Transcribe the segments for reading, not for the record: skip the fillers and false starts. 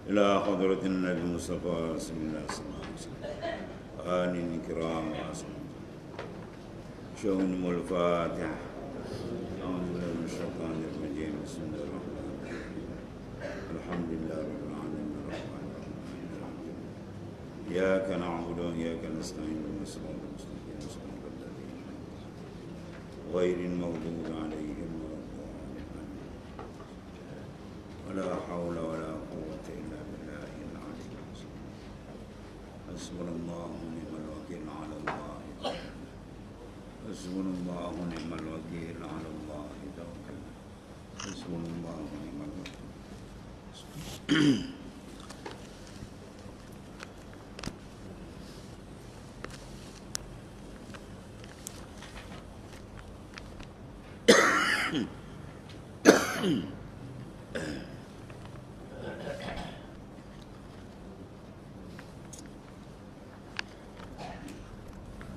إلى حضرة النبي المصطفى رسول الله صلى الله عليه وسلم آل الكرام وأصحابه شؤون الفاتحة أعوذ بالله من الشيطان الرجيم بسم الله الرحمن الرحيم الحمد لله رب العالمين الرحمن الرحيم إياك نعبد وإياك نستعين اهدنا الصراط المستقيم صراط الذين أنعمت عليهم غير المغضوب عليهم ولا الضالين ولا حول ولا قوة إلا بالله العلي العظيم حسبنا الله ونعم الوكيل على الله حسبنا الله ونعم الوكيل على الله توكلنا حسبنا الله ونعم الوكيل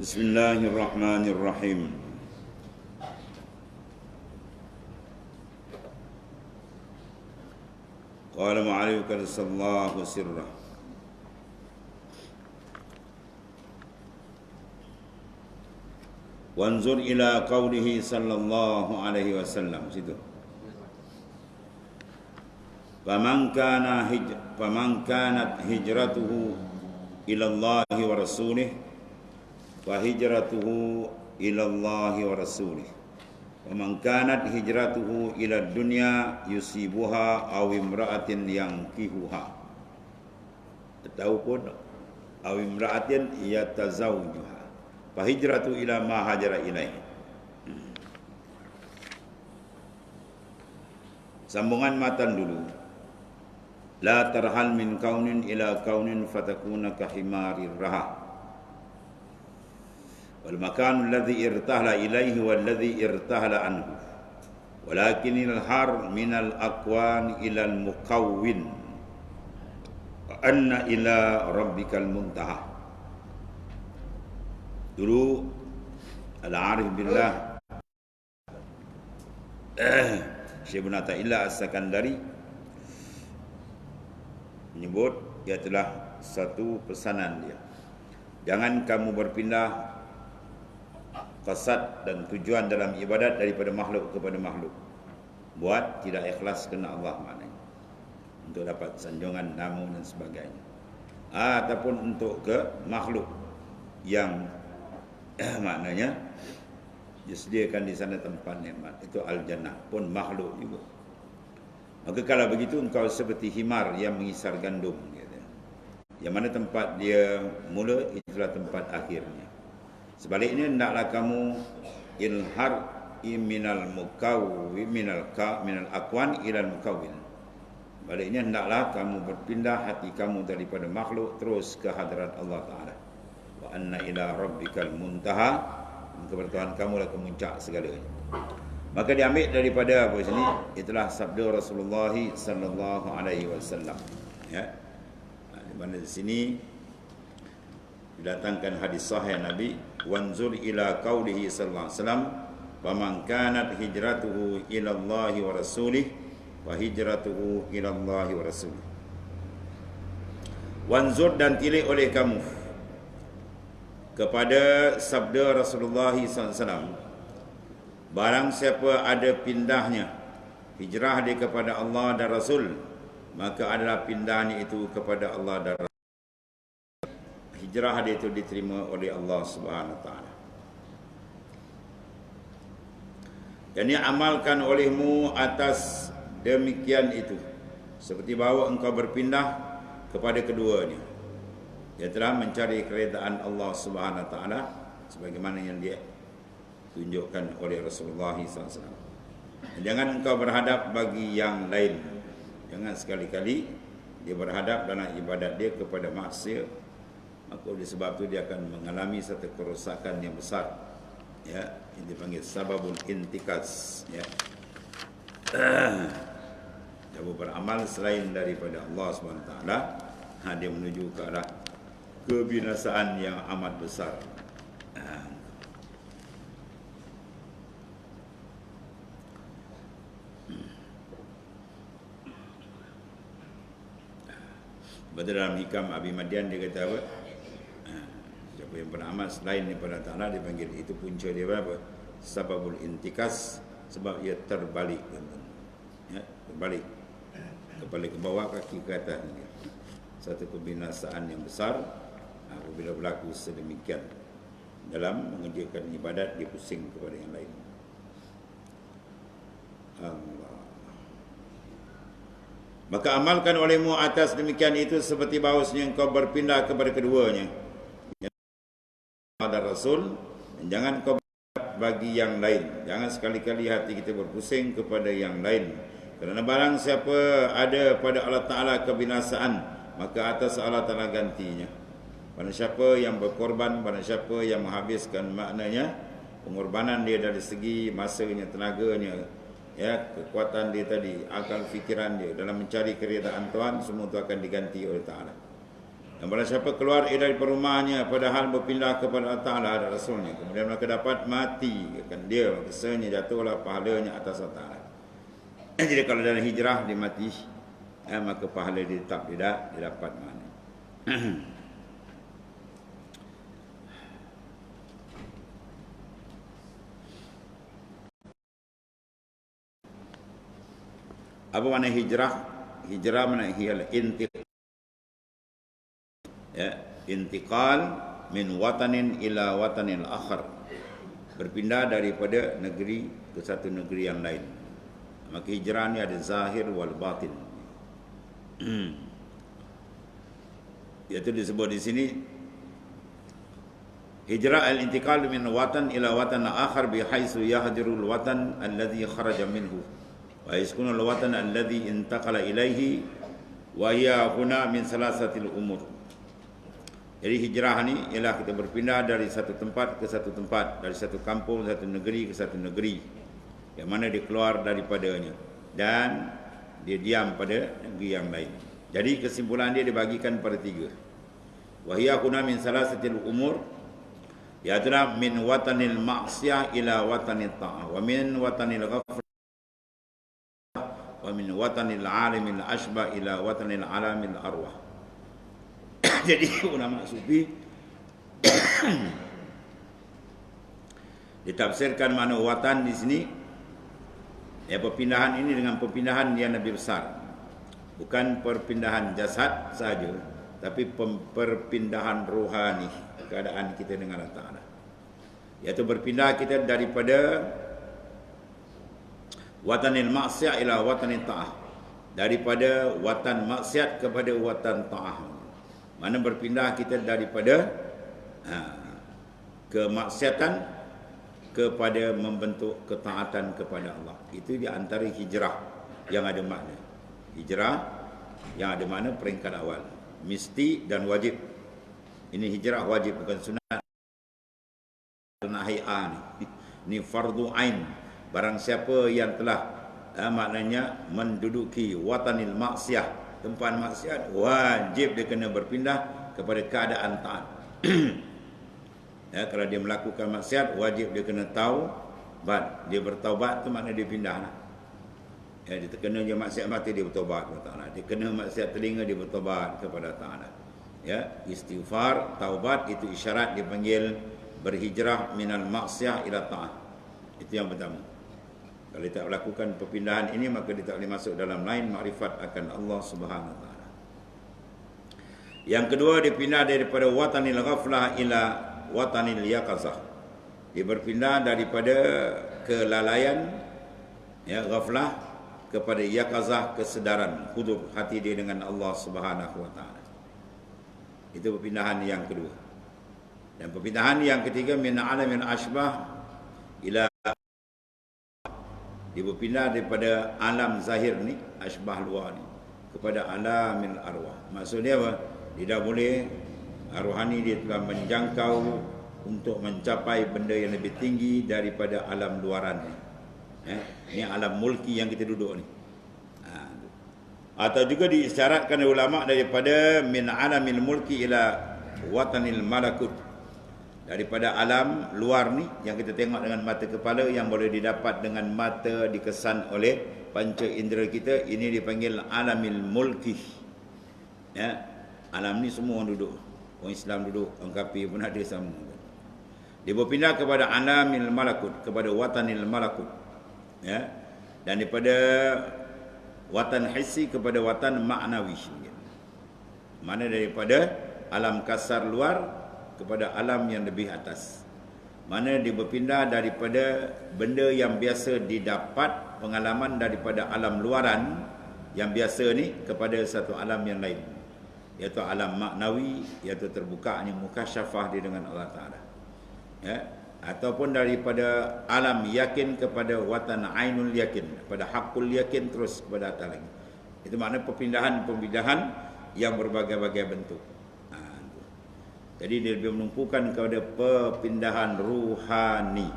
Bismillahirrahmanirrahim. Qala ma'alif sallallahu sirrah. Wanzur ila qawlihi sallallahu alaihi wasallam. Situ. Faman kanat hijratuhu ila Allah wa rasulih wa hijratuhu ila Allah wa rasulih wa man kanat hijratuhu ila dunya yusibuha aw imra'atin yankihuha ataupun aw imra'atin yatazawjuha fa hijratu ila ma hajara ilaihi. Sambungan matan dulu. La tarhal min kaunin ila kaunin fatakuna kahimarir raha. Wal makanu alladhi irtahla ilaihi wal ladhi irtahla anhu. Walakinil har minal aqwan ila al muqawwin. Wa anna ila rabbikal muntaha. Dulu al-arif billah Syekh Ibn Athaillah As-Sakandari menyebut ia telah satu pesanan dia. Jangan kamu berpindah qasad dan tujuan dalam ibadat daripada makhluk kepada makhluk. Buat tidak ikhlas kerana Allah maknanya. Untuk dapat sanjungan namu dan sebagainya. Ataupun untuk ke makhluk yang maknanya disediakan di sana tempat nikmat. Itu al-jannah pun makhluk juga. Maka kalau begitu engkau seperti himar yang mengisar gandum, kata. Yang mana tempat dia mula, itulah tempat akhirnya. Sebaliknya hendaklah kamu ilhar minal mukawwin minal aqwan ilal mukawwin. Sebaliknya hendaklah kamu berpindah hati kamu daripada makhluk terus ke hadrat Allah Taala. Wa anna ila rabbikal muntaha. Kepada Tuhan kamulah kemuncak segalanya. Maka diambil daripada apa sini? Itulah sabda Rasulullah sallallahu alaihi wasallam. Ya. Di mana di sini didatangkan hadis sahih Nabi, wanzur ila qaulihi sallallahu alaihi wasallam, "Faman kanat hijratuhu ila Allah wa rasulih, fa hijratuhu ila Allah wa rasulih." Wanzur dan tilik oleh kamu kepada sabda Rasulullah sallallahu alaihi wasallam. Barang siapa ada pindahnya hijrah dia kepada Allah dan Rasul, maka adalah pindahnya itu kepada Allah dan Rasul. Hijrah dia itu diterima oleh Allah Subhanahu wa taala. Dan ia amalkan olehmu atas demikian itu, seperti bahawa engkau berpindah kepada keduanya. Dia telah mencari keredaan Allah Subhanahu wa taala sebagaimana yang dia tunjukkan oleh Rasulullah SAW. Jangan engkau berhadap bagi yang lain. Jangan sekali-kali dia berhadap dalam ibadat dia kepada maksiat. Maka oleh sebab itu dia akan mengalami satu kerosakan yang besar. Ya, yang dipanggil sababul intikas. Ya. Dia beramal selain daripada Allah SWT, dia menuju ke arah kebinasaan yang amat besar. Betul dalam Hikam Abi Madian dia kata apa? Siapa yang beramal selain daripada Ta'ala dipanggil itu punca dia apa? Sababul intikas, sebab ia terbalik. Ya, terbalik. Kepala ke bawah, kaki ke atas. Satu kebinasaan yang besar apabila berlaku sedemikian. Dalam mengerjakan ibadat dia pusing kepada yang lain. Allah. Maka amalkan olehmu atas demikian itu seperti bahawasanya engkau berpindah kepada keduanya. Ada Rasul, dan jangan kau bagi yang lain. Jangan sekali-kali hati kita berpusing kepada yang lain. Kerana barang siapa ada pada Allah Ta'ala kebinasaan, maka atas Allah Ta'ala gantinya. Barang siapa yang berkorban, barang siapa yang menghabiskan, maknanya pengorbanan dia dari segi masanya, tenaganya, ya, kekuatan dia tadi, akal fikiran dia dalam mencari keridaan Tuhan, semua itu akan diganti oleh Ta'ala. Dan barang siapa keluar dari rumahnya padahal berpindah kepada Allah Ta'ala dan Rasulnya, kemudian mereka dapat mati, akan dia kesanya jatuhlah pahalanya atas Allah Ta'ala. Jadi kalau dalam hijrah dia mati, maka pahala dia tetap tidak dapat mana. Apa makna hijrah? Hijrah makna ialah intiqal min watanin ila watanil akhar. Berpindah daripada negeri ke satu negeri yang lain. Maka hijrah ni ada zahir wal batin. Iaitu disebut di sini hijrah al-intiqal min watan ila watan akhar bihaitsu yahdirul watan alladhi kharaja minhu. Wa yaskunu al-watan alladhi intaqala ilaihi wa hiya huna min salasatil umur. Jadi hijrah ni ialah kita berpindah dari satu tempat ke satu tempat, dari satu kampung, satu negeri ke satu negeri, yang mana dia keluar daripadanya dan dia diam pada negeri yang lain. Jadi kesimpulan dia dibagikan pada tiga. Wa hiya huna min salasatil umur, iaitu min watanil ma'siyah ila watanil ta'ah, wa min watanil ghaflah, wa min watanil alimil ashbah ila watanil alamil arwah. Jadi ulama sufi ditafsirkan makna watan di sini, ya, perpindahan ini dengan perpindahan yang lebih besar. Bukan perpindahan jasad saja, tapi perpindahan rohani, keadaan kita dengan Allah Ta'ala. Iaitu berpindah kita daripada watanil maksiat ila watanil ta'ah, daripada watan maksiat kepada watan ta'ah. Mana berpindah kita daripada kemaksiatan kepada membentuk ketaatan kepada Allah. Itu di antara hijrah yang ada makna. Hijrah yang ada makna peringkat awal, mesti dan wajib. Ini hijrah wajib, bukan sunat. Ini fardu ain. Barang siapa yang telah maknanya menduduki watanil maksiyah, tempat maksiat, wajib dia kena berpindah kepada keadaan taat. Ya, kalau dia melakukan maksiat, wajib dia kena taubat. Dia bertaubat tu makna dia pindah. Ya, dia terkena je maksiat mati, dia bertaubat kepada Ta'ala. Dia kena maksiat telinga, dia bertaubat kepada Ta'ala. Ya, istighfar, taubat itu isyarat dipanggil berhijrah minal maksiyah ila ta'ah. Itu yang pertama. Kalau dia tak melakukan perpindahan ini, maka dia tak boleh masuk dalam lain makrifat akan Allah Subhanahu Wa Taala. Yang kedua, dia pindah daripada watanil ghaflah ila watanil yaqazah. Dia berpindah daripada kelalaian, ya, ghaflah, kepada yaqazah, kesedaran, hudur hati dia dengan Allah Subhanahu Wa Taala. Itu perpindahan yang kedua. Dan perpindahan yang ketiga, min alamil ashbah ila, dia berpindah daripada alam zahir ni, asbah luar ni, kepada alamil arwah. Maksudnya apa? Dia dah boleh, rohani dia telah menjangkau untuk mencapai benda yang lebih tinggi daripada alam luaran ni. Ini alam mulki yang kita duduk ni. Atau juga diisyaratkan oleh ulama daripada min alamil mulki ila watanil malakut, daripada alam luar ni yang kita tengok dengan mata kepala, yang boleh didapat dengan mata, dikesan oleh panca indera kita, ini dipanggil alamil mulki. Ya, Alam ni semua orang duduk. Orang Islam duduk, orang kafir pun ada sama. Dia berpindah kepada alamil malakut, kepada watanil malakut. Ya. Dan daripada watan hissi kepada watan ma'nawi. Mana daripada alam kasar luar kepada alam yang lebih atas. Mana dia berpindah daripada benda yang biasa didapat pengalaman daripada alam luaran yang biasa ni kepada satu alam yang lain, iaitu alam maknawi, iaitu terbukanya mukasyafah dia dengan Allah Ta'ala. Ya, ataupun daripada alam yakin kepada watan ainul yakin, pada hakul yakin terus kepada atas lagi. Itu makna perpindahan-perpindahan yang berbagai-bagai bentuk. Jadi dia lebih menumpukan kepada perpindahan ruhani.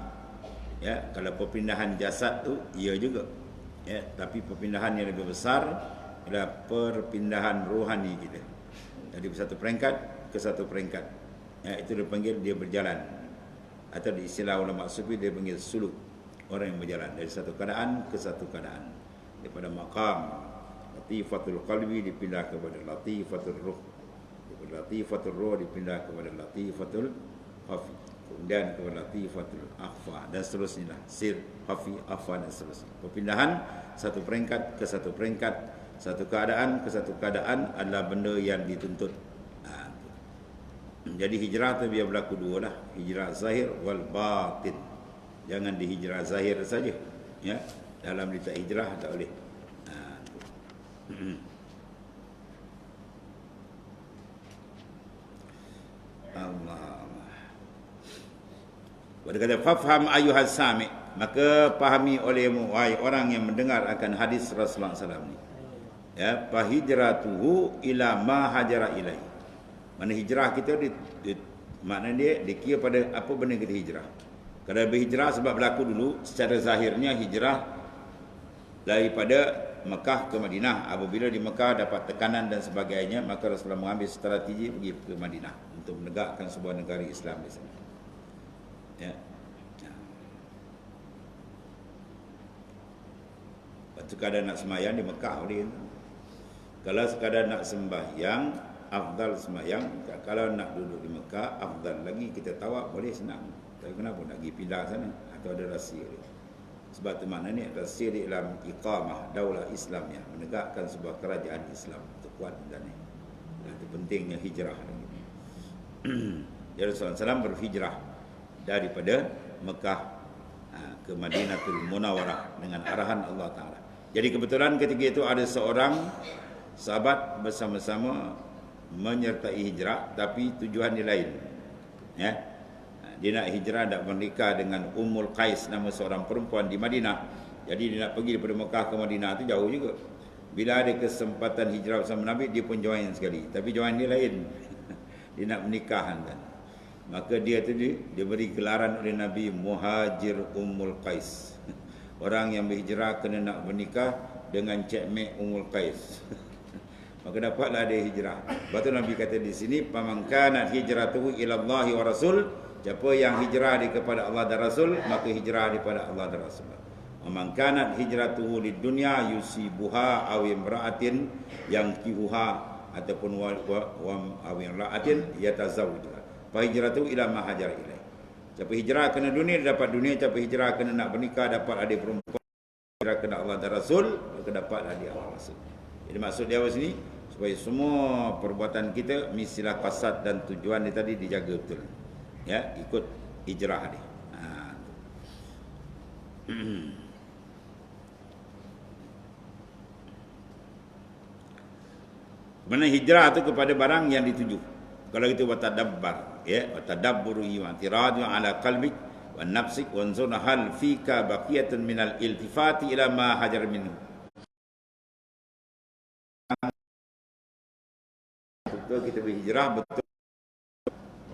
Ya, kalau perpindahan jasad tu ia juga. Ya, tapi perpindahan yang lebih besar adalah perpindahan rohani kita. Dari satu peringkat ke satu peringkat. Ya, itu dipanggil dia berjalan. Atau di istilah ulama sufi dia panggil suluk. Orang yang berjalan dari satu keadaan ke satu keadaan. Daripada maqam latifatul qalbi dipindah kepada latifatul ruh. Latifatul roh dipindah kepada latifatul khafi, kemudian kepada latifatul akhfa, dan seterusnya, sir, khafi, akhfa, dan seterusnya. Perpindahan satu peringkat ke satu peringkat, satu keadaan ke satu keadaan adalah benda yang dituntut. Jadi hijrah tu biar berlaku dua lah, hijrah zahir wal batin. Jangan di hijrah zahir saja, ya. Dalam litak hijrah tak boleh. Allah. Pada kata fafham ayuhas sami', maka pahami olehmu wahai orang yang mendengar akan hadis Rasulullah SAW ni. Ya, fa hijratuhu ila ma hajara ilai. Mana hijrah kita makna dia dikira pada apa benda kita hijrah. Kalau berhijrah sebab berlaku dulu secara zahirnya hijrah daripada Mekah ke Madinah. Apabila di Mekah dapat tekanan dan sebagainya, maka Rasulullah mengambil strategi pergi ke Madinah untuk menegakkan sebuah negara Islam di sana. Ya. Waktu kadang nak sembahyang di Mekah boleh. Kalau sekadar nak sembahyang, afdal sembahyang. Kalau nak duduk di Mekah, afdal lagi kita tawaf boleh senang. Tapi kenapa nak pergi pindah sana? Atau ada rahsia dia. Sebab tu makna ni adalah sir dalam iqamah daulah Islam yang menegakkan sebuah kerajaan Islam terkuat dan ni. Dan itu pentingnya hijrah. Ya, Rasulullah SAW berhijrah daripada Mekah ke Madinatul Munawwarah dengan arahan Allah Ta'ala. Jadi kebetulan ketika itu ada seorang sahabat bersama-sama menyertai hijrah, tapi tujuan dia lain. Ya. Dia nak hijrah, nak menikah dengan Ummul Qais, nama seorang perempuan di Madinah. Jadi dia nak pergi daripada Mekah ke Madinah tu jauh juga. Bila ada kesempatan hijrah bersama Nabi, dia pun join sekali. Tapi join dia lain. Dia nak menikah kan. Maka dia tu dia beri gelaran oleh Nabi Muhajir Ummul Qais. Orang yang berhijrah kena nak menikah dengan Cik Mek Ummul Qais. Maka dapatlah dia hijrah. Lepas tu Nabi kata di sini, "Faman kanat hijratuhu ila Allah wa Rasul." Siapa yang hijrah dia kepada Allah dan Rasul, maka hijrah daripada Allah dan Rasul. "Man kanat hijratuhu lid dunya yusibuha aw imra'atin yankihuha ataupun wa aw imra'atin yatazawwajuha. Fa hijratuhu ila ma hajara ilai." Siapa hijrah kena dunia, dia dapat dunia. Siapa hijrah kena nak bernikah, dapat adik perempuan. Hijrah kena Allah dan Rasul, maka dapat adik Allah Rasul. Jadi maksud dia awal sini, supaya semua perbuatan kita mestilah qasad dan tujuan dia tadi dijaga betul. Ya, ikut hijrah dia. Mana hijrah tu kepada barang yang dituju. Kalau kita watadabbar, ya, watadabburu wa tiradu ala qalbik wa nafsik wa anzurna hal fika baqiyatun minal iltifati ila ma hajar minhu. Betul kita berhijrah, betul.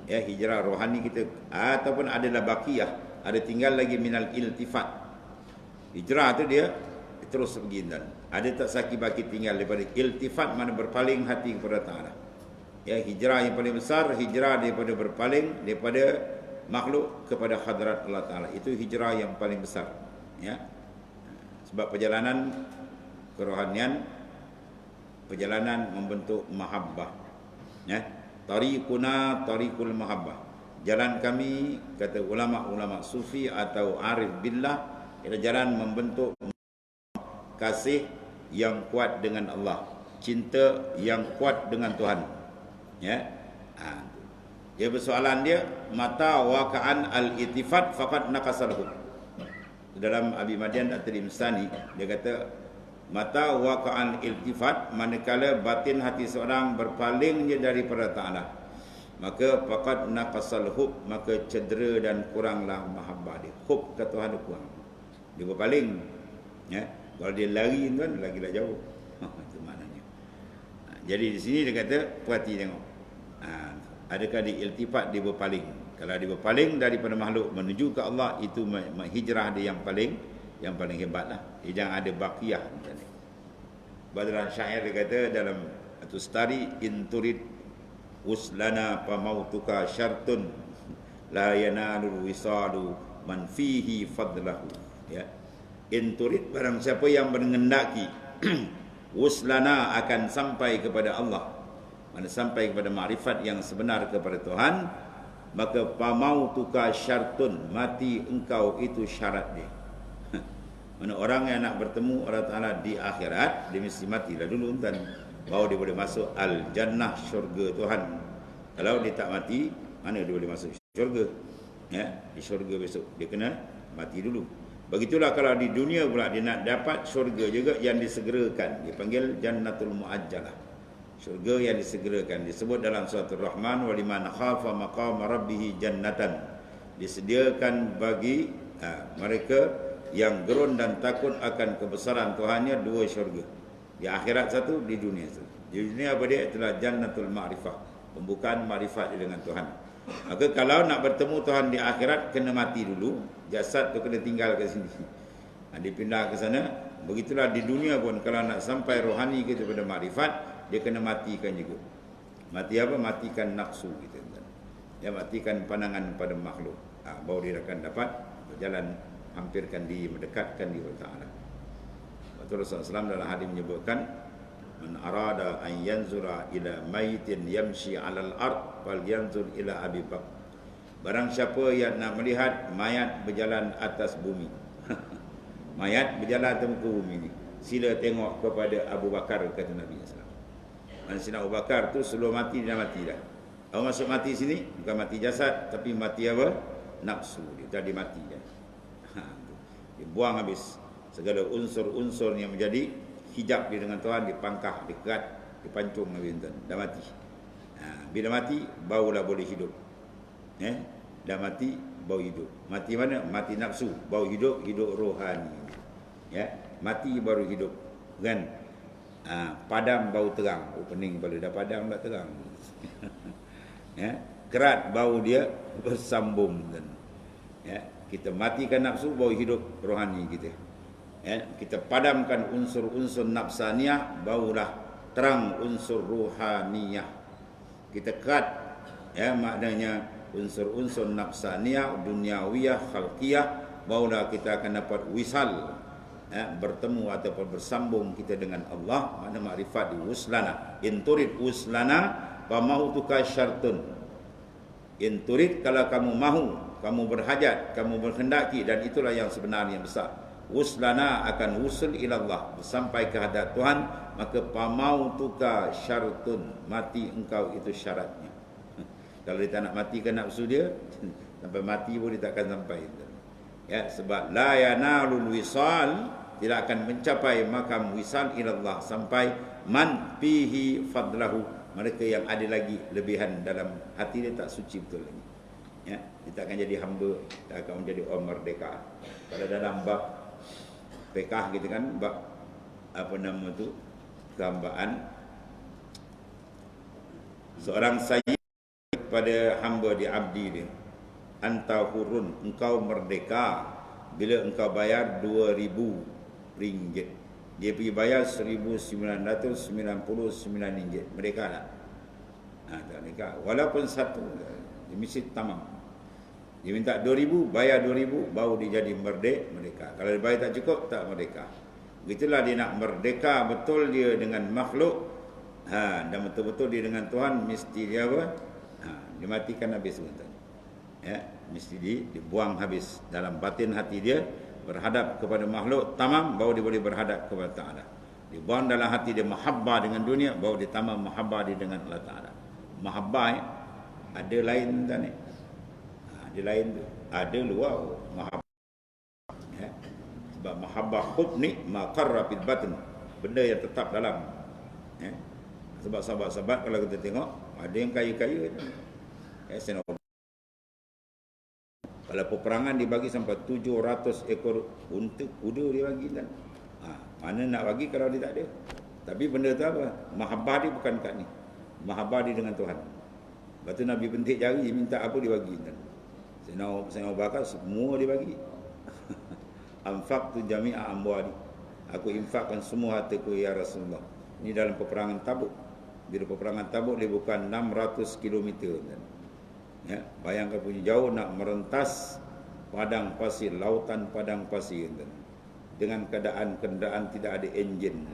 Ya, hijrah rohani kita ataupun adalah baqiyah, ada tinggal lagi minal iltifat. Hijrah tu dia terus pergi dan ada tak saki baki tinggal daripada iltifat, mana berpaling hati kepada Ta'ala. Ya, hijrah yang paling besar, hijrah daripada berpaling daripada makhluk kepada hadrat Allah Ta'ala. Itu hijrah yang paling besar. Ya. Sebab perjalanan kerohanian, perjalanan membentuk mahabbah. Ya, tariquna tariqul mahabbah. Jalan kami, kata ulama-ulama sufi atau arif billah, ialah jalan membentuk kasih yang kuat dengan Allah, cinta yang kuat dengan Tuhan. Ya. Dia persoalan dia, mata waqa'an al-ittifat faqad naqasalhu. Dalam Abi Madian At-Tirimsani dia kata, mata waqa'an iltifat, manakala batin hati seorang berpaling dia daripada Ta'ala, maka faqad naqasal hub, maka cedera dan kuranglah mahabbah dia. Hub ke Tuhan dia kurang, dia berpaling. Ya, kalau dia lari tuan lagilah jauh. Itu maknanya. Jadi di sini dia kata, perhati tengok. Adakah dia iltifat, dia berpaling. Kalau dia berpaling daripada makhluk menuju ke Allah, itu hijrah dia yang paling hebatlah. Dia jangan ada baqiyah macam ni. Badran syair dia kata dalam Atustari, inturid uslana pamautuka syartun la yanalul wisalu man fihi fadlahu. Ya. Inturid, barang siapa yang mengendaki uslana akan sampai kepada Allah, mana sampai kepada makrifat yang sebenar kepada Tuhan, maka pamautuka syartun, mati engkau itu syarat dia. Mana orang yang nak bertemu Allah Ta'ala di akhirat, dia mesti matilah dulu dan baru dia boleh masuk al-jannah, syurga Tuhan. Kalau dia tak mati, mana dia boleh masuk syurga? Ya, di syurga besok dia kena mati dulu. Begitulah kalau di dunia pula dia nak dapat syurga juga yang disegerakan, dipanggil jannatul muajjalah. Syurga yang disegerakan disebut dalam surah Ar-Rahman, waliman khafa maqama rabbih jannatan. Disediakan bagi mereka yang gerun dan takut akan kebesaran Tuhannya dua syurga. Di akhirat satu, di dunia satu. Di dunia apa dia? Itulah jannatul ma'rifah, pembukaan makrifat dengan Tuhan. Maka kalau nak bertemu Tuhan di akhirat, kena mati dulu. Jasad tu kena tinggal ke sini. Dipindah ke sana. Begitulah di dunia pun, kalau nak sampai rohani kita pada makrifat, dia kena matikan juga. Mati apa? Matikan nafsu kita. Dia matikan pandangan pada makhluk. Baru dia akan dapat berjalan, hampirkan diri, mendekatkan diri kepada Ta'ala. Rasulullah SAW dalam hadis menyebutkan, man arada an yanzura ila maitin yamshi 'alal ard fal yanzur ila Abi Bakar. Barang siapa yang nak melihat mayat berjalan atas bumi, mayat berjalan atas muka bumi ni, sila tengok kepada Abu Bakar, kata Nabi SAW. Maksudnya Abu Bakar tu sebelum mati dia mati dah. Kalau masuk mati sini, bukan mati jasad, tapi mati apa? Nafsu. Dia jadi mati dah. Dia buang habis segala unsur-unsur yang menjadi hijab dia dengan Tuhan, dipangkah, dikerat, dipancung habis tuan. Dah mati. Bila mati, barulah boleh hidup. Dah mati, baru hidup. Mati mana? Mati nafsu. Baru hidup, hidup rohani. Ya, mati baru hidup. Kan? Padam bau terang. Pening kalau dah padam dah terang. Ya, kerat bau dia bersambung. Ya, kita matikan nafsu, baru hidup rohani kita. Ya, kita padamkan unsur-unsur nafsaniyah, barulah terang unsur ruhaniyah. Kita kerat, ya, maknanya unsur-unsur nafsaniyah, duniawiyah, khalqiyah, barulah kita akan dapat wisal. Bertemu ataupun bersambung kita dengan Allah, makna makrifat di uslana. Inturid uslana wa mautuka syartun. Inturid, kalau kamu mahu, kamu berhajat, kamu berhendaki, dan itulah yang sebenarnya besar. Uslana akan usul ilallah, sampai ke hadrat Tuhan, maka pamautuka syartun, mati engkau itu syaratnya. Kalau dia tak nak matikan nafsu dia, sampai mati pun dia tak akan sampai. Ya, sebab la yanalul wisal, tidak akan mencapai makam wisal ilallah, sampai man fihi fadlahu, mereka yang ada lagi lebihan dalam hati dia, tak suci betul lagi. Ya, dia tak akan jadi hamba, tak akan menjadi orang merdeka. Kalau dalam bab fiqh kita kan, bab apa nama tu, kehambaan, seorang sayyid pada hamba di abdi dia, anta hurun, engkau merdeka bila engkau bayar 2,000 ringgit. Dia pergi bayar 1,999 ringgit. Merdeka tak? Tak merdeka. Walaupun satu, dia mesti tamam. Dia minta 2,000, bayar 2,000, baru dia jadi merdeka. Kalau dia bayar tak cukup, tak merdeka. Begitulah dia nak merdeka betul dia dengan makhluk. Dan betul-betul dia dengan Tuhan, mesti dia apa? Dimatikan habis tuan. Ya, mesti dibuang habis dalam batin hati dia, berhadap kepada makhluk tamam, baru dia boleh berhadap kepada Ta'ala. Dibuang dalam hati dia mahabbah dengan dunia, baru dia tamam mahabbah dia dengan Allah Ta'ala. Mahabbah ada lain tak ni? Ada lain tu. Ada luar mahabbah. Ya. Sebab mahabbah khub ni maqarra fil batin, benda yang tetap dalam. Ya. Sebab sahabat-sahabat kalau kita tengok, ada yang kaya-kaya tu. Kalau peperangan dibagi sampai 700 ekor unta, kuda dia bagi kan. Mana nak bagi kalau dia tak ada. Tapi benda tu apa? Mahabbah dia bukan kat ni. Mahabbah dia dengan Tuhan. Lepas tu Nabi bentik jari, minta apa dia bagi kan. Sayyidina Abu Bakar semua dia bagi. Anfaqtu jami'a amwali. Aku infakkan semua hartaku ya Rasulullah. Ini dalam peperangan Tabuk. Bila peperangan Tabuk dia bukan 600 km kan. Ya, bayangkan punya jauh nak merentas padang pasir, lautan padang pasir kan. Dengan keadaan kenderaan tidak ada enjin.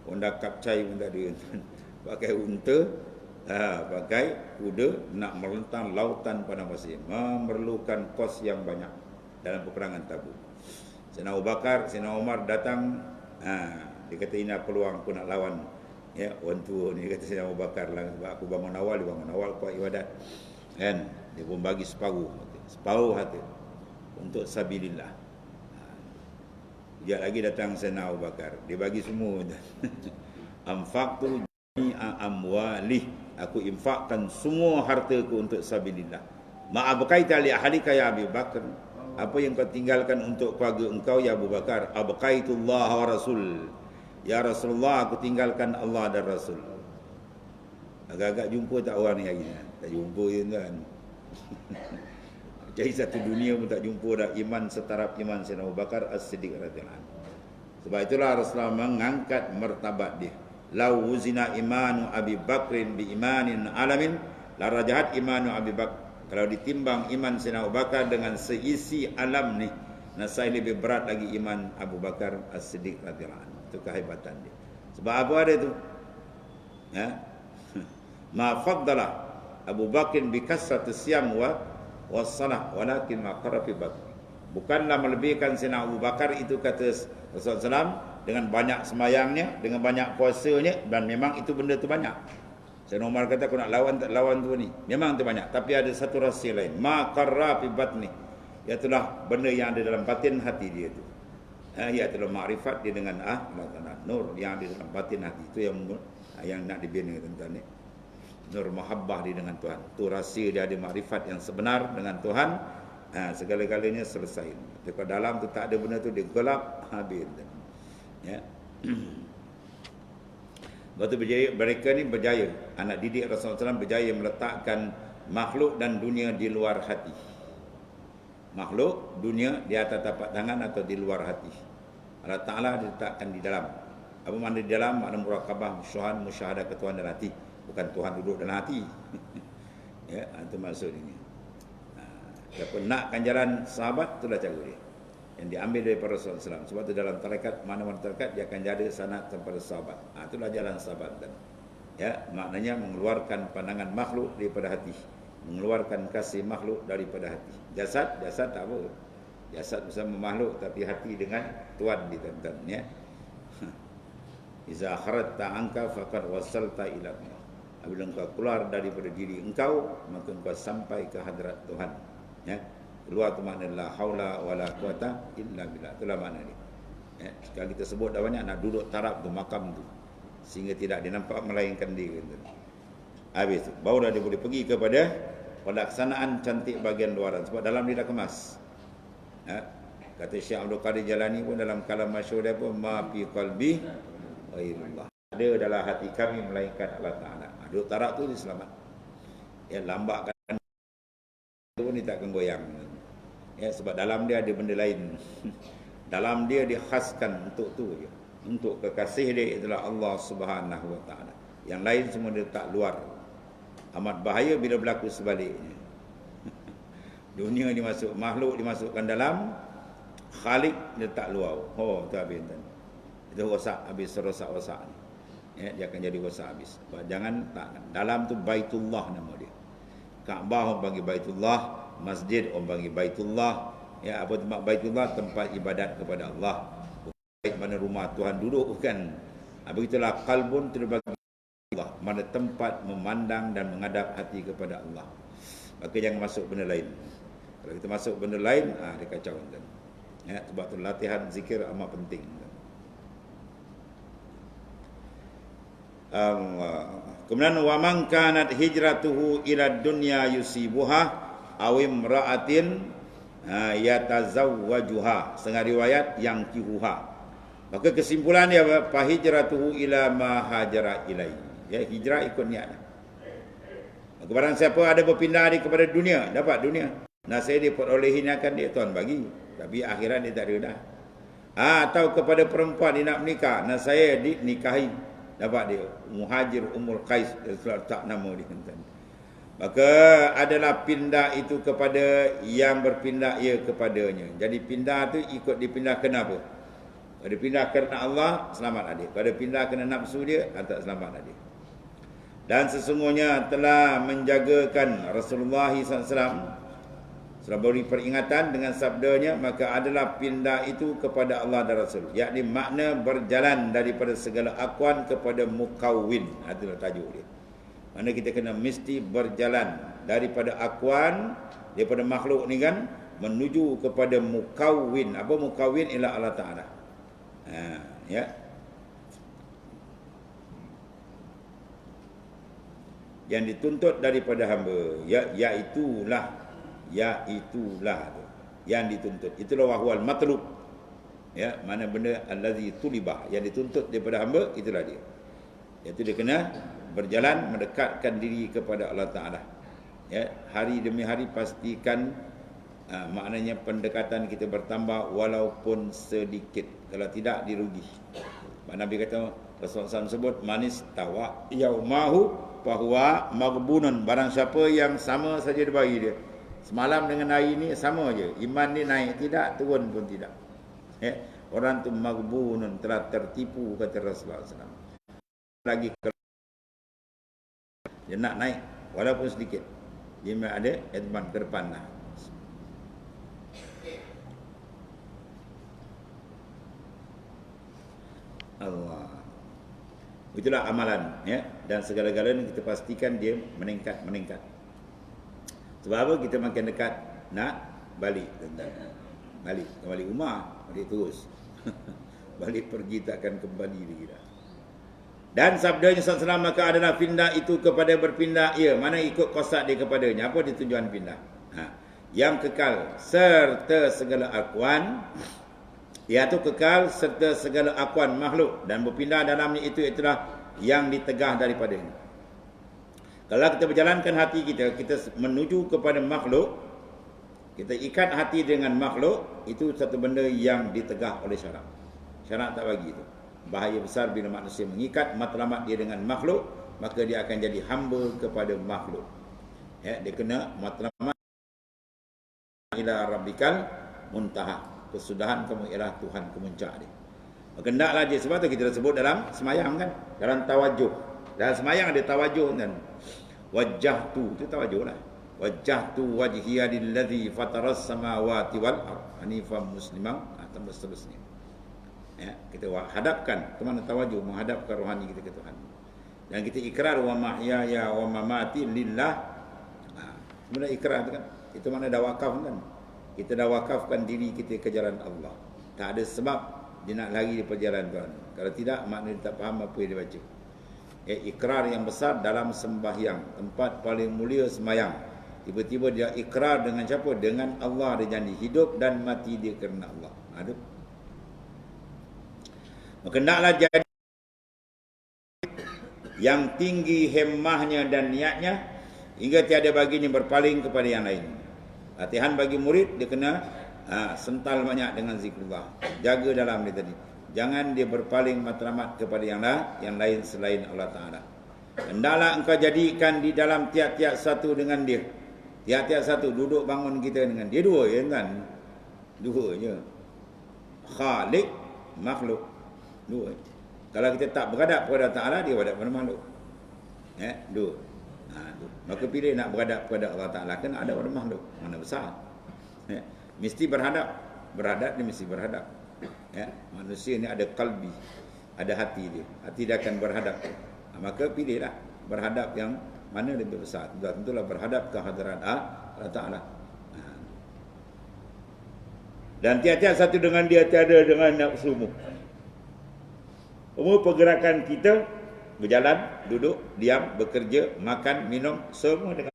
Honda Kapcai pun tak ada kan. Pakai unta, pakai kuda nak merentang lautan padang pasir. Memerlukan kos yang banyak dalam peperangan Tabuk. Sayyidina Abu Bakar, Sayyidina Umar datang, dia kata ini peluang aku nak lawan. Ya, orang tua ni kata Sayyidina Abu Bakar lah, sebab aku bangun awal, dia bangun awal kuat ibadat. Kan? Dia pun bagi separuh harta untuk sabilillah. Sekejap lagi datang Sayyidina Abu Bakar, dia bagi semua. Anfaqtu jami'a amwali, aku infakkan semua hartaku untuk sabilillah. Ma'abqaita li ahlika ya Abu Bakar, apa yang kau tinggalkan untuk keluarga engkau ya Abu Bakar? Abqaitullah wa rasul, ya Rasulullah, aku tinggalkan Allah dan Rasul. Agak-agak jumpa tak orang ni hari ni? Tak jumpa je kan. Cari satu dunia pun tak jumpa dah iman setaraf iman Sayyidina Abu Bakar As-Siddiq radhiyallahu anhu. Sebab itulah Rasulullah mengangkat martabat dia. Lau wuzina imanu Abi Bakrin bi imanin alamin la rajahat imanu Abi Bakr. Kalau ditimbang iman Sayyidina Abu Bakar dengan seisi alam ni, nasai lebih berat lagi iman Abu Bakar As-Siddiq radhiyallahu anhu. Itu kehebatan dia. Sebab apa ada tu? Ya. Ma faddala Abu Bakr bi kasratis siyam wa wassalah walakin ma qara fi bakr. Bukanlah melebihkan Sayyidina Abu Bakar itu, kata Rasulullah SAW, dengan banyak semayangnya, dengan banyak puasanya, dan memang itu benda tu banyak. Sayyidina Umar kata aku nak lawan tak lawan tu ni. Memang tu banyak, tapi ada satu rahsia lain. Ma qara fi batni. Iaitulah benda yang ada dalam batin hati dia tu. Iaitulah makrifat dia dengan nur yang ada dalam batin hati. Itu yang nak dibina tuan-tuan ni. Nur mahabbah dia dengan Tuhan. Tu rahsia dia ada makrifat yang sebenar dengan Tuhan. Segala-galanya selesai. Kalau dalam tu tak ada benda tu, dia gelap habis. Ya. Waktu berjaya, mereka ni berjaya. Anak didik Rasulullah SAW berjaya meletakkan makhluk dan dunia di luar hati. Makhluk, dunia di atas tapak tangan atau di luar hati. Allah Ta'ala diletakkan di dalam. Apa makna di dalam? Makna murakabah, musyahadah ke Tuhan dalam hati. Bukan Tuhan duduk dalam hati. Ya, itu maksud ini. Siapa nakkan jalan sahabat, itulah cara dia. Yang diambil daripada Rasulullah SAW. Sebab itu dalam tarekat, mana-mana tarekat, dia akan jadi sanad kepada sahabat. Itulah jalan sahabat. Ya, maknanya mengeluarkan pandangan makhluk daripada hati. Mengeluarkan kasih makhluk daripada hati. Jasad tak apa. Jasad bersama makhluk, tapi hati dengan Tuhan di tuan-tuan. Ya. Iza kharajta anka faqad wasalta ila Allah. Apabila engkau keluar daripada diri engkau, maka engkau sampai ke hadrat Tuhan. Ya. Keluar tu makna la haula wala quwata illa billah. Itulah makna dia. Ya. Sekali kita sebut dah banyak, nak duduk taraf tu, makam tu, sehingga tidak dinampak melainkan dia. Habis tu, barulah dia boleh pergi kepada pelaksanaan cantik bahagian luaran. Sebab dalam dia dah kemas. Ya. Kata Syekh Abdul Qadir Jalani pun dalam kalam masyhur dia pun, ma fi qalbi ghairullah. Ada dalam hati kami melainkan Allah Ta'ala. Duduk taraf tu dia selamat. Ya, lambatkan tu pun dia takkan goyang. Ya, sebab dalam dia ada benda lain. Dalam dia dikhaskan untuk tu je. Untuk kekasih dia itulah Allah Subhanahu Wa Ta'ala. Yang lain semua dia tak luar. Amat bahaya bila berlaku sebaliknya. Dunia dimasuk, makhluk dimasukkan dalam, Khalik dia tak luar. Oh, tu habis. Itu rosak, habis rosak-rosak ni. dia akan jadi rosak habis. Jangan tak. Dalam tu Baitullah nama dia. Kaabah orang panggil Baitullah, masjid orang panggil Baitullah. Ya, apa tempat Baitullah? Tempat ibadat kepada Allah. Bukan mana rumah Tuhan duduk, bukan. Begitulah qalbun terbagi Allah, mana tempat memandang dan menghadap hati kepada Allah. Maka jangan masuk benda lain. Kalau kita masuk benda lain, dia kacau kan. Ya, sebab tu latihan zikir amat penting. Kemudian wa man kanat hijratuhu ila dunya yusibuha aw imra'atin yatazawwajuha. Setengah riwayat yang kihuha. Maka kesimpulan dia fa hijratuhu ila ma hajara ilai. Ya, hijrah ikut niat. Maka barang siapa ada berpindah kepada dunia, dapat dunia. Nah, saya diperolehin akan dia Tuhan bagi, tapi akhirat dia tak ada dah. Atau kepada perempuan dia nak menikah, nah saya dinikahi, dapat dia Muhajir Ummul Qais, tak nama dia. Maka adalah pindah itu kepada yang berpindah ia kepadanya. Jadi pindah tu ikut dipindah kenapa? Kalau pindah kerana Allah, selamat adik. Kalau pindah kerana nafsu dia, tak selamat adik. Dan sesungguhnya telah menjagakan Rasulullah SAW, setelah beri peringatan dengan sabdanya, maka adalah pindah itu kepada Allah dan Rasul. Yakni makna berjalan daripada segala akuan kepada mukawwin. Itulah tajuk dia. Mana kita kena mesti berjalan daripada akuan, daripada makhluk ni kan, menuju kepada mukawwin. Apa mukawwin? Ialah Allah Ta'ala. Ya. Yang dituntut daripada hamba, yaitulah yang dituntut. Itulah wahwal matlub. Ya, mana benda allazi tulibah, yang dituntut daripada hamba, itulah dia. Iaitu dia kena berjalan mendekatkan diri kepada Allah Taala. Ya, hari demi hari pastikan maknanya pendekatan kita bertambah walaupun sedikit. Kalau tidak dirugi. Nabi kata, Rasulullah SAW sebut manis tawa yaumahu fahuwa maghbunun. Barang siapa yang sama saja dibagi dia. Semalam dengan hari ini sama aja. Iman ni naik tidak, turun pun tidak. Orang tu maghbunun, telah tertipu, kata Rasulullah SAW. Lagi dia nak naik walaupun sedikit. Dia ada advan ke depan lah. Allah. Itulah amalan, ya. Dan segala-galanya kita pastikan dia meningkat. Sebab apa? Kita makin dekat nak balik, balik kembali rumah, balik terus. Balik pergi takkan kembali lagi dah. Dan sabdanya SAW, maka adalah pindah itu kepada berpindah ia. Mana ikut kosak dia kepadanya. Apa dia tujuan pindah? Yang kekal serta segala akuan, iaitu kekal serta segala akuan makhluk, dan berpindah dalamnya itulah yang ditegah daripadanya. Kalau kita berjalankan hati kita menuju kepada makhluk, kita ikat hati dengan makhluk, itu satu benda yang ditegah oleh syarak. Syarak tak bagi itu. Bahaya besar bila manusia mengikat matlamat dia dengan makhluk, maka dia akan jadi hamba kepada makhluk. Ya, dia kena matlamat ila rabbikal muntaha. Kesudahan kamu ialah Tuhan kemuncak dia. Maka hendaklah dia, sebab tu kita dah sebut dalam semayang kan, dalam tawajuh. Dalam semayang ada tawajuh kan. Wajjahtu, itu tawajuh lah. Wajjahtu wajhiya lillazi fataras samawati wal ardh hanifan musliman, atau seterusnya. Ya, kita hadapkan, ke mana tawajuh, menghadapkan rohani kita ke Tuhan. Dan kita ikrar wa mahyaya wa mamati lillah. Sebenarnya ikrar tu kan, itu mana dah wakaf kan. Kita dah wakafkan diri kita ke jalan Allah. Tak ada sebab dia nak lari di perjalanan Tuhan. Kalau tidak, maknanya dia tak faham apa yang dia baca. Ikrar yang besar dalam sembahyang, tempat paling mulia sembahyang. Tiba-tiba dia ikrar dengan siapa? Dengan Allah. Dia janji hidup dan mati dia kerana Allah. Aduh. Maka hendaklah jadi yang tinggi hemmahnya dan niatnya, hingga tiada baginya berpaling kepada yang lain. Latihan bagi murid, dia kena sental banyak dengan zikrullah. Jaga dalam dia tadi. Jangan dia berpaling matlamat kepada yang lain selain Allah Ta'ala. Hendaklah engkau jadikan di dalam tiap-tiap satu dengan dia. Tiap-tiap satu, duduk bangun kita dengan dia. Dua je kan? Dua je. Khalik, makhluk. Dua. Kalau kita tak beradab kepada Ta'ala, dia beradab kepada makhluk. Dua. Tu. Maka pilih nak beradab kepada Allah Ta'ala, kena ada pada makhluk. Mana besar. Mesti berhadap. Berhadap dia mesti berhadap. Manusia ni ada kalbi, ada hati dia. Hati dia akan berhadap. Maka pilihlah berhadap yang mana lebih besar. Tentulah berhadap ke hadirat Allah Ta'ala. Dan tiap-tiap satu dengan dia, tiada dengan nafsumu. Semua pergerakan kita, berjalan, duduk, diam, bekerja, makan, minum, semua dengan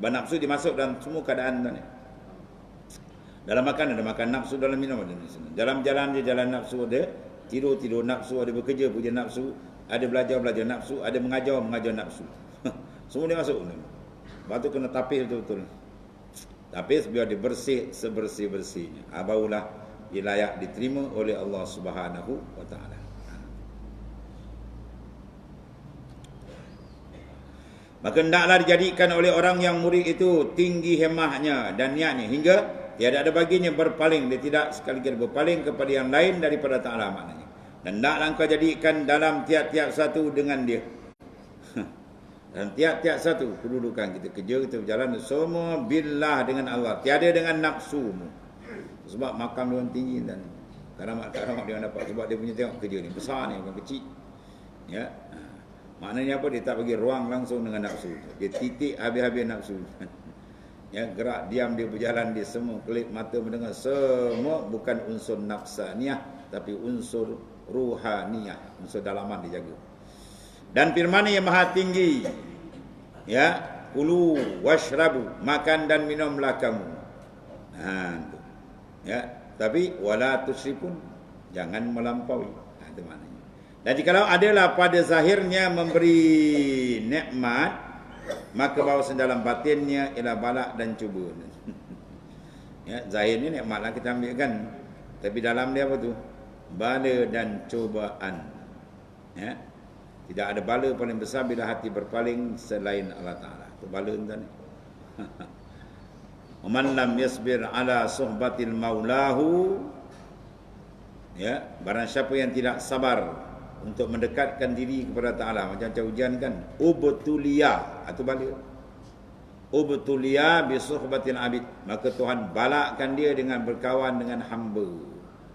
nafsu dimasuk dalam semua keadaan tadi. Dalam makan ada makan nafsu, dalam minum ada nafsu. Dalam jalan dia jalan nafsu ada, tidur nafsu ada, bekerja nafsu, ada belajar nafsu, ada mengajar nafsu. Semua dia masuk. Lepas tu kena tapis betul-betul. Tapis biar dia bersih sebersih-bersihnya. Barulah dia layak diterima oleh Allah Subhanahu wa taala. Maka hendaklah dijadikan oleh orang yang murid itu tinggi hemahnya dan niatnya hingga tiada ada baginya berpaling. Dia tidak sekali-kali berpaling kepada yang lain daripada Ta'ala maknanya. Dan hendaklah engkau jadikan dalam tiap-tiap satu dengan dia. Dan tiap-tiap satu kedudukan kita kerja, kita berjalan, semua billah dengan Allah. Tiada dengan nafsumu. Sebab makam dia orang tinggi dan karamat dia orang dapat. Sebab dia punya tengok kerja ni besar ni, bukan kecil. Ya. Maknanya apa? Dia tak bagi ruang langsung dengan nafsu. Dia titik habis-habis nafsu. Ya, gerak diam dia berjalan, dia semua kelip mata mendengar, semua bukan unsur nafsaniyah tapi unsur ruhaniyah, unsur dalaman dijaga. Dan firman yang maha tinggi, ya, kulu washrabu, makan dan minumlah kamu. Ya, tapi wala tusrifun, jangan melampaui. Itu maknanya. Dan jikalau adalah pada zahirnya memberi nikmat, maka bahawa dalam batinnya ialah balak dan cuba. Ya, zahir ni nikmatlah kita ambil kan, tapi dalam dia apa tu? Bala dan cubaan. Ya. Tidak ada bala paling besar bila hati berpaling selain Allah Ta'ala. Itu bala entah ni. Man lam yasbir ala suhbatil maulahu, ya, barang siapa yang tidak sabar untuk mendekatkan diri kepada Ta'ala, macam-macam ujian kan, ubtuliya, atau bala ubtuliya bi suhbatil abid, maka Tuhan balakkan dia dengan berkawan dengan hamba.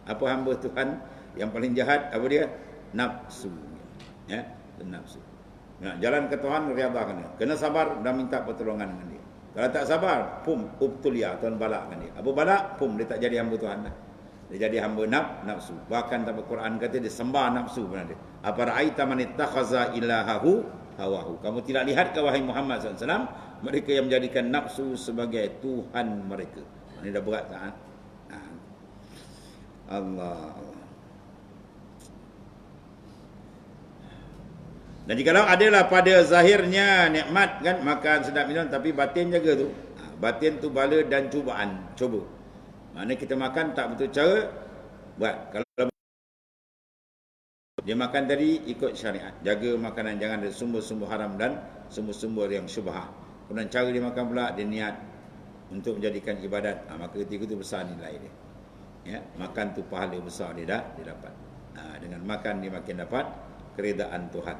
Apa hamba Tuhan? Yang paling jahat apa dia? Nafsu. Ya, nafsu. Nak jalan ke Tuhan, riadahkan dia. Kena sabar dan minta pertolongan dengan dia. Kalau tak sabar, ubtuliya, Tuhan balakkan dia. Apa balak? Dia tak jadi hamba Tuhan dah. Dia jadi hamba nafsu. Bahkan dalam Quran kata dia sembah nafsu benar dia. Apa ra'aita man ittakhaza ilahahu hawahu. Kamu tidak lihat ke wahai Muhammad SAW, mereka yang menjadikan nafsu sebagai Tuhan mereka. Ini dah berat tak? Allah. Dan jikalau adalah pada zahirnya nikmat kan, makan sedap minum, tapi batin jaga tu. Batin tu bala dan cubaan. Cuba. Mana kita makan tak betul cara, buat. Kalau dia makan tadi ikut syariat. Jaga makanan, jangan ada sumber-sumber haram dan sumber-sumber yang syubhah. Kemudian cara dia makan pula, dia niat untuk menjadikan ibadat. Maka ketika itu besar nilai dia. Ya, makan tu pahala besar dia dapat. Dengan makan dia makin dapat keredaan Tuhan.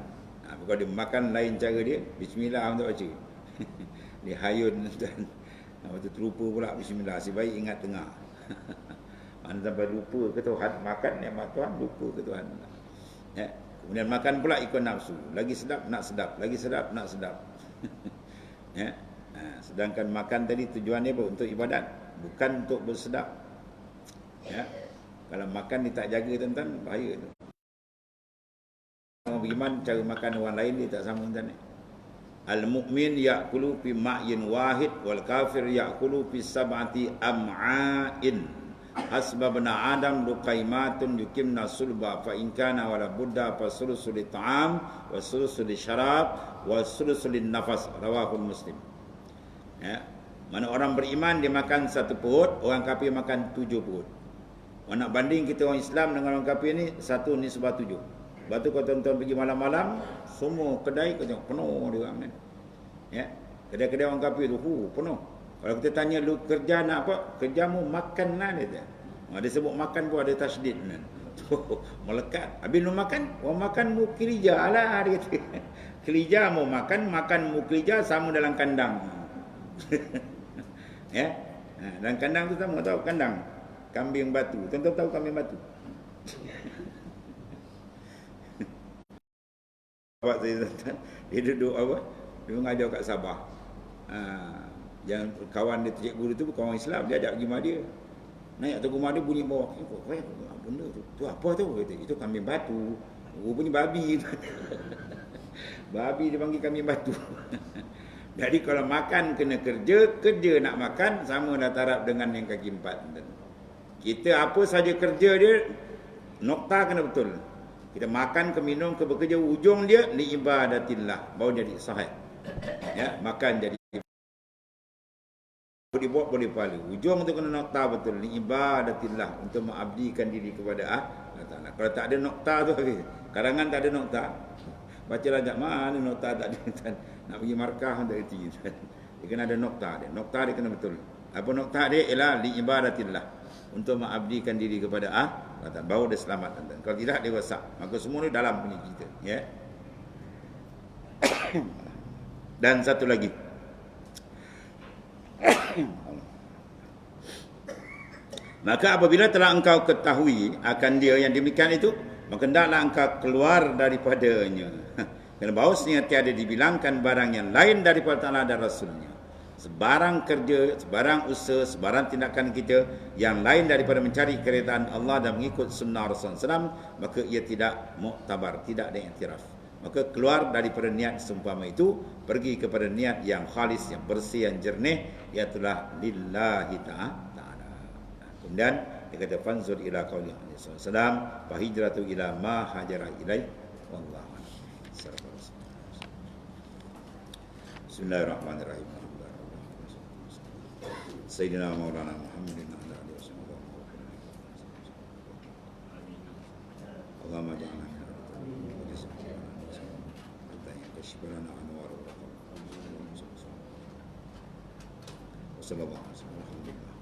Kalau dia makan lain cara dia, bismillah untuk baca. Dia hayun dan waktu terlupa pula bismillah. Si baik ingat dengar. Mana sampai lupa ke Tuhan, makan nikmat Tuhan, lupa ke Tuhan. Ya. Kemudian makan pula ikut nafsu. Lagi sedap nak sedap, lagi sedap nak sedap. Ya. Sedangkan makan tadi tujuannya apa? Untuk ibadat, bukan untuk bersedap. Ya. Kalau makan ni tak jaga tuan-tuan, bahaya tu. Orang beriman cara makan orang lain dia tak sama tuan-tuan. Al-mu'min ya'kulu fi ma'yin wahid wal kafir ya'kulu fi sab'ati am'ain. Hasbabna Adam luqaimatun yukimna sulba fa in kana wala budda fa sulusul ta'am wa sulusul syarab wa sulusul nafas, rawahul Muslim. Ya. Mana orang beriman dia makan satu perut, orang kafir makan 7 perut. Nak banding kita orang Islam dengan orang kafir ni 1:7. Lepas tu kalau tuan-tuan pergi malam-malam, semua kedai kau tengok penuh dia orang kan. Ya. Kedai-kedai orang kafir tu penuh. Kalau kita tanya lu kerja nak apa? Kerjamu makan lah dia. Dia sebut makan pun ada tasydid kan. Melekat. Habis lu makan, orang makan mukilija lah dia kata. Kelija mau makan mukilija sama dalam kandang. Ya. Dalam kandang tu tahu tahu kandang. Kambing batu. Tuan-tuan tahu kambing batu? Bapak saya dia duduk apa? Dia mengajar kat Sabah. Yang kawan dia cikgu dia tu bukan orang Islam, dia ajak pergi rumah dia. Naik atas rumah dia bunyi bawah. Benda tu. Tu apa tu? Kata, itu kambing batu. Rupanya babi. Babi dia panggil kambing batu. Jadi kalau makan kena kerja nak makan sama dah taraf dengan yang kaki empat. Kita apa saja kerja dia, nokta kena betul. Kita makan, ke minum, ke bekerja, ujung dia li ibadatillah, baru jadi sahih. Ya, makan jadi dibuat boleh pahala. Ujung tu kena nokta betul, li ibadatillah, untuk mengabdikan diri kepada Allah Taala. Kalau tak ada nokta tu habis. Karangan tak ada nokta. Bacalah jak mana nokta tak ada. Nak pergi markah tak erti. Dia kena ada nokta dia. Nokta dia kena betul. Apa nokta dia? Ialah li ibadatillah, untuk mengabdikan diri kepada Allah Taala. Baru dia selamat. Kalau tidak dia rosak. Maka semua ni dalam punya kita, ya. Dan satu lagi. Maka apabila telah engkau ketahui akan dia yang demikian itu, maka hendaklah engkau keluar daripadanya. Kerana bahawasanya tiada dibilangkan barang yang lain daripada Allah dan Rasulnya. Sebarang kerja, sebarang usaha, sebarang tindakan kita yang lain daripada mencari keridaan Allah dan mengikut sunnah Rasulullah SAW, maka ia tidak muktabar, tidak ada iktiraf. Maka keluar daripada niat seumpama itu, pergi kepada niat yang khalis, yang bersih, yang jernih, iaitulah lillahi ta'ala. Kemudian dia kata fanzur ila qauli sallallahu alaihi wasallam fa hijratu ila ma hajara ilai wallahu a'lam. Bismillahirrahmanirrahim. Sayyidina Maulana Muhammadin ala alihi wasallam. Allahumma ja'alna شكرنا أنوار وصلى الله عليه وسلم. الحمد لله.